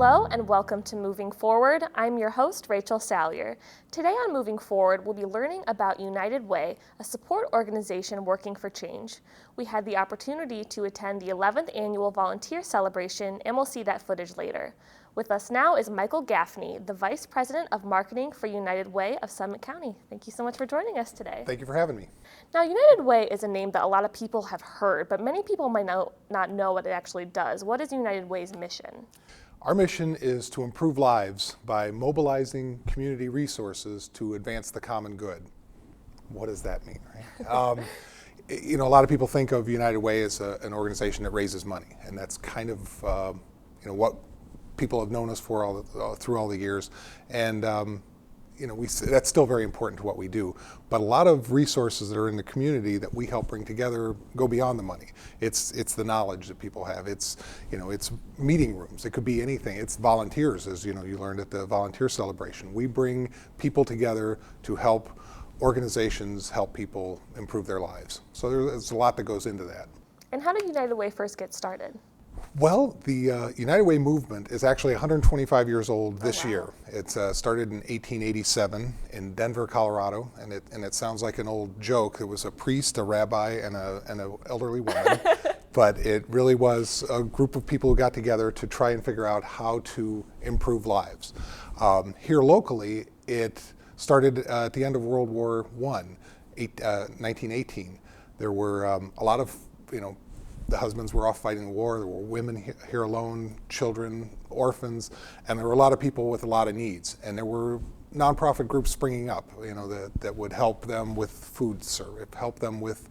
Hello and welcome to Moving Forward. I'm your host, Rachel Salyer. Today on Moving Forward, we'll be learning about United Way, a support organization working for change. We had the opportunity to attend the 11th annual volunteer celebration, and we'll see that footage later. With us now is Michael Gaffney, the Vice President of Marketing for United Way of Summit County. Thank you so much for joining us today. Thank you for having me. Now, United Way is a name that a lot of people have heard, but many people might not know what it actually does. What is United Way's mission? Our mission is to improve lives by mobilizing community resources to advance the common good. What does that mean, right? A lot of people think of United Way as an organization that raises money, and that's kind of what people have known us for through all the years, and that's still very important to what we do. But a lot of resources that are in the community that we help bring together go beyond the money. It's the knowledge that people have. It's meeting rooms. It could be anything. It's volunteers, as you learned at the volunteer celebration. We bring people together to help organizations help people improve their lives. So there's a lot that goes into that. And how did United Way first get started? Well, the United Way movement is actually 125 years old this year. It started in 1887 in Denver, Colorado, and it sounds like an old joke. There was a priest, a rabbi, and an elderly woman, but it really was a group of people who got together to try and figure out how to improve lives. Here locally, it started at the end of World War I, 1918. There were a lot of, the husbands were off fighting the war. There were women here alone, children, orphans, and there were a lot of people with a lot of needs. And there were nonprofit groups springing up, that would help them with food service, help them with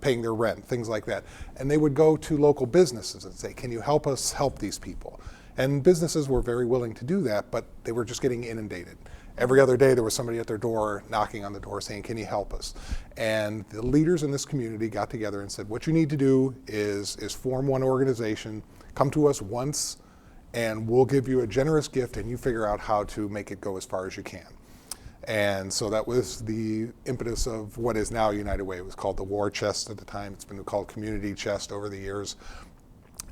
paying their rent, things like that. And they would go to local businesses and say, "Can you help us help these people?" And businesses were very willing to do that, but they were just getting inundated. Every other day there was somebody at their door knocking on the door saying, "Can you help us?" And the leaders in this community got together and said, what you need to do is form one organization, come to us once, and we'll give you a generous gift and you figure out how to make it go as far as you can. And so that was the impetus of what is now United Way. It was called the War Chest at the time. It's been called Community Chest over the years.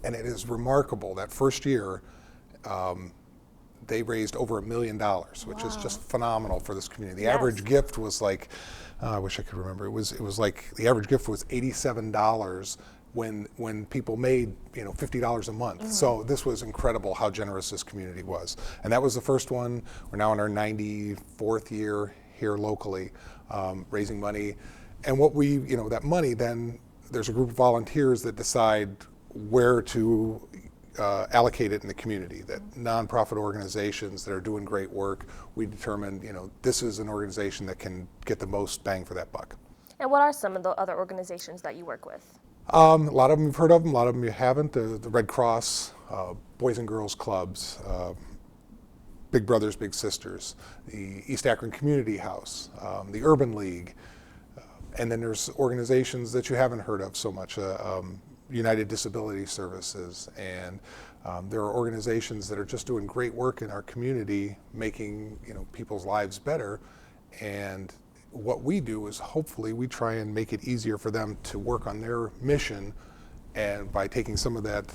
And it is remarkable that first year, they raised over $1 million, which is just phenomenal for this community. The average gift was like, I wish I could remember. It was like the average gift was $87 when people made $50 a month. Mm-hmm. So this was incredible how generous this community was. And that was the first one. We're now in our 94th year here locally, raising money. And what that money, then there's a group of volunteers that decide where to allocate it in the community, that nonprofit organizations that are doing great work, we determine, this is an organization that can get the most bang for that buck. And what are some of the other organizations that you work with? A lot of them you've heard of them, a lot of them you haven't. The Red Cross, Boys and Girls Clubs, Big Brothers, Big Sisters, the East Akron Community House, the Urban League, and then there's organizations that you haven't heard of so much, United Disability Services, and there are organizations that are just doing great work in our community, making people's lives better. And what we do is hopefully we try and make it easier for them to work on their mission, and by taking some of that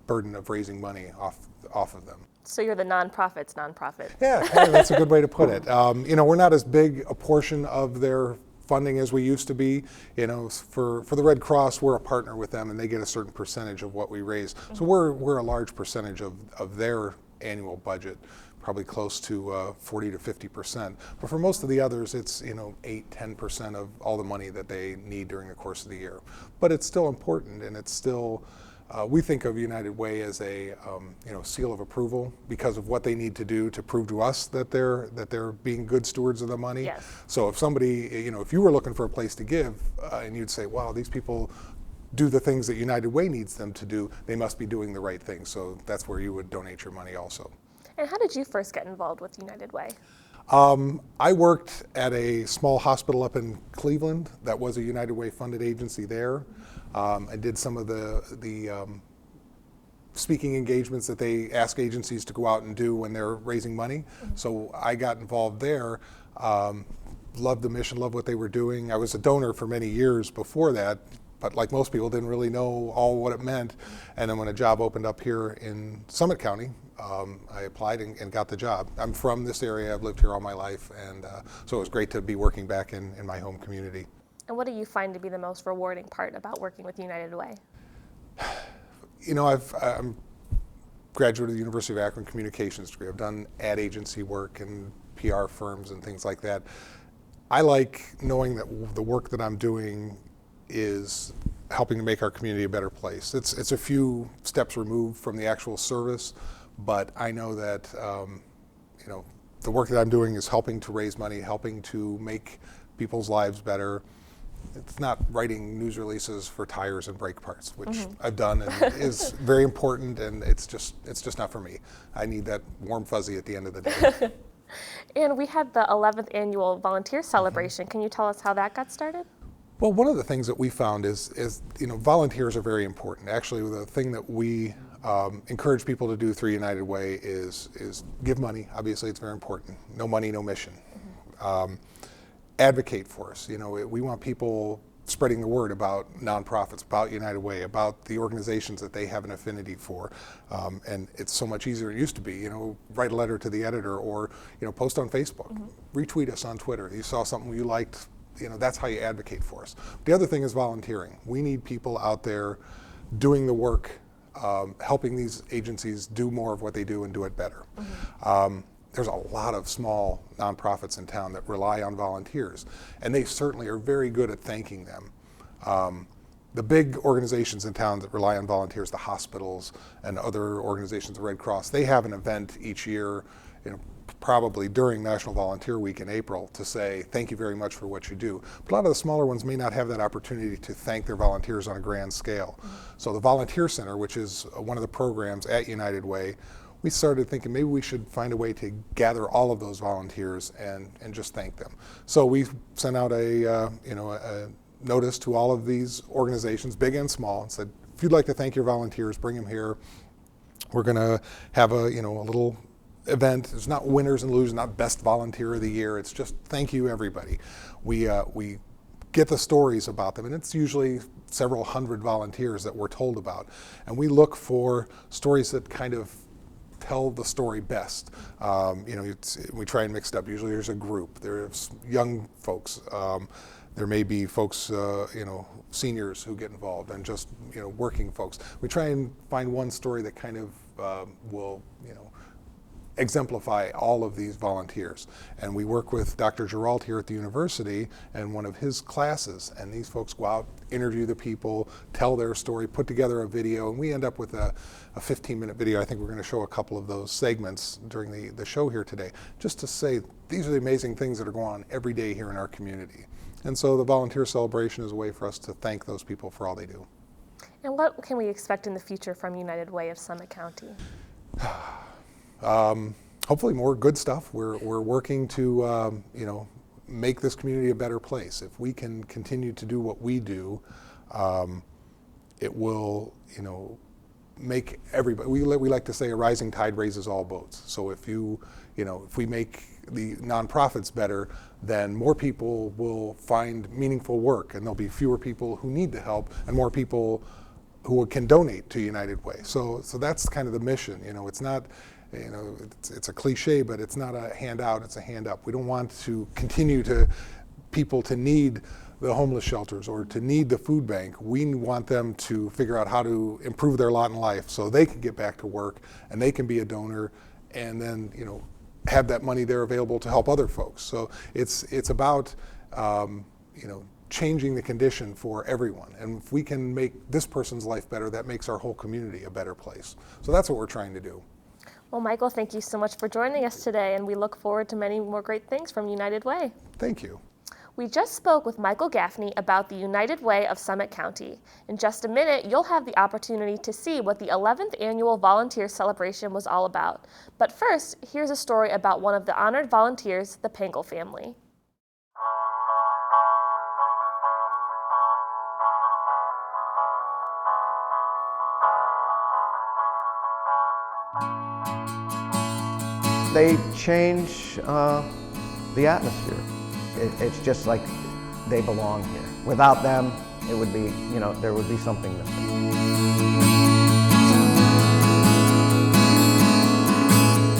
burden of raising money off of them. So you're the nonprofit's nonprofit. Yeah, that's a good way to put it. We're not as big a portion of their funding as we used to be. For the Red Cross, we're a partner with them and they get a certain percentage of what we raise. Mm-hmm. So we're a large percentage of their annual budget, probably close to 40 to 50%. But for most of the others, it's 8-10% of all the money that they need during the course of the year. But it's still important, and it's still we think of United Way as a seal of approval because of what they need to do to prove to us that they're being good stewards of the money. Yes. So if somebody, if you were looking for a place to give, and you'd say, wow, these people do the things that United Way needs them to do, they must be doing the right thing. So that's where you would donate your money also. And how did you first get involved with United Way? I worked at a small hospital up in Cleveland that was a United Way funded agency there. I did some of the speaking engagements that they ask agencies to go out and do when they're raising money. Mm-hmm. So I got involved there. Loved the mission, loved what they were doing. I was a donor for many years before that, but like most people, didn't really know all what it meant. And then when a job opened up here in Summit County, I applied and got the job. I'm from this area. I've lived here all my life, and so it was great to be working back in my home community. And what do you find to be the most rewarding part about working with United Way? You know, I'm graduate of the University of Akron communications degree. I've done ad agency work and PR firms and things like that. I like knowing that the work that I'm doing is helping to make our community a better place. It's a few steps removed from the actual service, but I know that you know, the work that I'm doing is helping to raise money, helping to make people's lives better. It's not writing news releases for tires and brake parts, which I've done and is very important, and it's just not for me. I need that warm fuzzy at the end of the day. And we had the 11th annual volunteer celebration. Can you tell us how that got started? Well, one of the things that we found is you know, volunteers are very important. Actually, the thing that we encourage people to do through United Way is give money. Obviously, it's very important. No money, no mission. Advocate for us. You know, we want people spreading the word about nonprofits, about United Way, about the organizations that they have an affinity for. And it's so much easier than it used to be. You know, write a letter to the editor, or you know, post on Facebook, retweet us on Twitter. You saw something you liked. You know, that's how you advocate for us. The other thing is volunteering. We need people out there doing the work, helping these agencies do more of what they do and do it better. There's a lot of small nonprofits in town that rely on volunteers, and they certainly are very good at thanking them. The big organizations in town that rely on volunteers, the hospitals and other organizations, the Red Cross, they have an event each year, you know, probably during National Volunteer Week in April, to say thank you very much for what you do. But a lot of the smaller ones may not have that opportunity to thank their volunteers on a grand scale. So the Volunteer Center, which is one of the programs at United Way, we started thinking maybe we should find a way to gather all of those volunteers and just thank them. So we sent out a notice to all of these organizations, big and small, and said, if you'd like to thank your volunteers, bring them here. We're going to have a little event. There's not winners and losers, not best volunteer of the year. It's just thank you, everybody. We get the stories about them, and it's usually several hundred volunteers that we're told about, and we look for stories that kind of tell the story best. We try and mix it up. Usually there's a group. There's young folks. There may be folks, seniors who get involved, and just working folks. We try and find one story that kind of will exemplify all of these volunteers. And we work with Dr. Geralt here at the university and one of his classes, and these folks go out, interview the people, tell their story, put together a video, and we end up with a 15-minute video. I think we're going to show a couple of those segments during the show here today, just to say these are the amazing things that are going on every day here in our community. And so the volunteer celebration is a way for us to thank those people for all they do. And what can we expect in the future from United Way of Summit County? Hopefully more good stuff. We're working to make this community a better place. If we can continue to do what we do, it will make everybody. We like to say a rising tide raises all boats. So if if we make the nonprofits better, then more people will find meaningful work, and there'll be fewer people who need the help, and more people who can donate to United Way. So that's kind of the mission. It's not. It's a cliche, but it's not a handout, it's a hand up. We don't want to continue people to need the homeless shelters or to need the food bank. We want them to figure out how to improve their lot in life so they can get back to work and they can be a donor, and then have that money there available to help other folks. So it's about changing the condition for everyone. And if we can make this person's life better, that makes our whole community a better place. So that's what we're trying to do. Well, Michael, thank you so much for joining us today, and we look forward to many more great things from United Way. Thank you. We just spoke with Michael Gaffney about the United Way of Summit County. In just a minute, you'll have the opportunity to see what the 11th annual volunteer celebration was all about. But first, here's a story about one of the honored volunteers, the Pangle family. They change the atmosphere. It's just like they belong here. Without them, it would be, there would be something missing.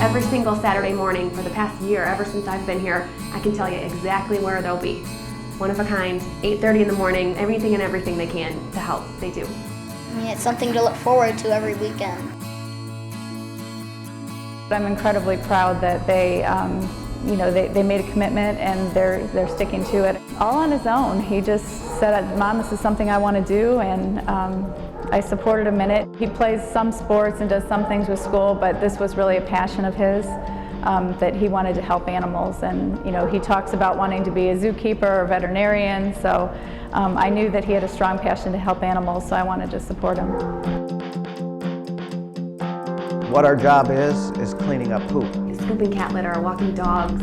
Every single Saturday morning for the past year, ever since I've been here, I can tell you exactly where they'll be. One of a kind, 8:30 in the morning, anything and everything they can to help, they do. I mean, it's something to look forward to every weekend. I'm incredibly proud that they made a commitment and they're sticking to it. All on his own. He just said, "Mom, this is something I want to do," and I supported him in it. He plays some sports and does some things with school, but this was really a passion of his, that he wanted to help animals. And he talks about wanting to be a zookeeper or veterinarian, so I knew that he had a strong passion to help animals, so I wanted to support him. What our job is cleaning up poop. Scooping cat litter, walking dogs,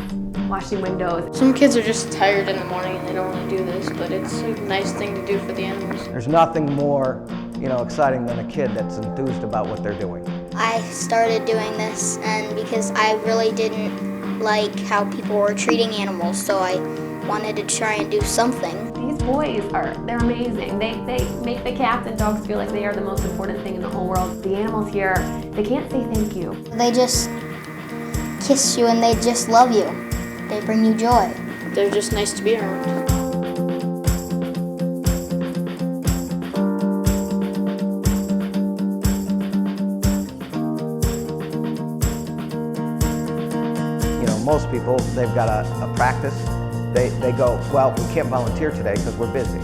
washing windows. Some kids are just tired in the morning and they don't want to do this, but it's a nice thing to do for the animals. There's nothing more, exciting than a kid that's enthused about what they're doing. I started doing this and because I really didn't like how people were treating animals, so I wanted to try and do something. These boys they're amazing. They make the cats and dogs feel like they are the most important thing in the whole world. The animals here, they can't say thank you. They just kiss you and they just love you. They bring you joy. They're just nice to be around. Most people, they've got a practice. They go, well, we can't volunteer today because we're busy.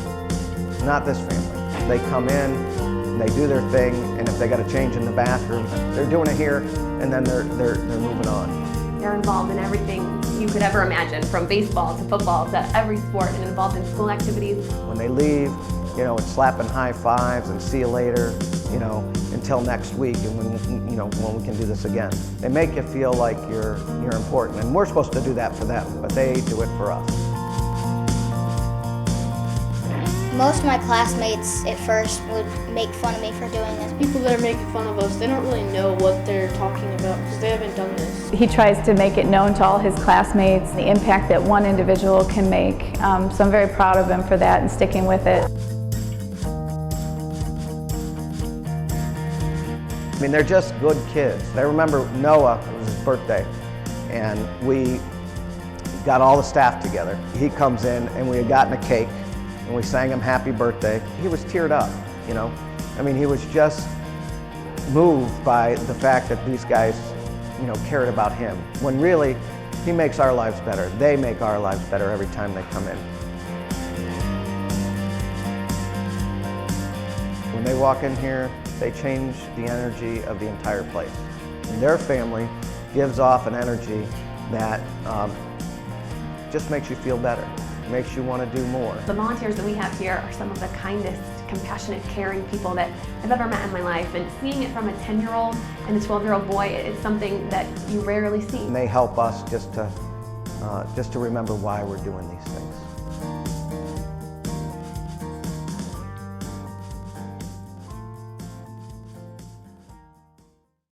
Not this family. They come in, and they do their thing, and if they got to change in the bathroom, they're doing it here, and then they're moving on. They're involved in everything you could ever imagine, from baseball to football to every sport, and involved in school activities. When they leave, it's slapping high fives and see you later, until next week, and when we can do this again. They make you feel like you're important, and we're supposed to do that for them, but they do it for us. Most of my classmates at first would make fun of me for doing this. People that are making fun of us, they don't really know what they're talking about because they haven't done this. He tries to make it known to all his classmates the impact that one individual can make. So I'm very proud of him for that and sticking with it. I mean, they're just good kids. I remember Noah, it was his birthday, and we got all the staff together. He comes in and we had gotten a cake and we sang him happy birthday. He was teared up, I mean, he was just moved by the fact that these guys, cared about him. When really, he makes our lives better. They make our lives better every time they come in. When they walk in here, they change the energy of the entire place. And their family gives off an energy that just makes you feel better, makes you want to do more. The volunteers that we have here are some of the kindest, compassionate, caring people that I've ever met in my life. And seeing it from a 10-year-old and a 12-year-old boy, it's something that you rarely see. And they help us just to remember why we're doing these things.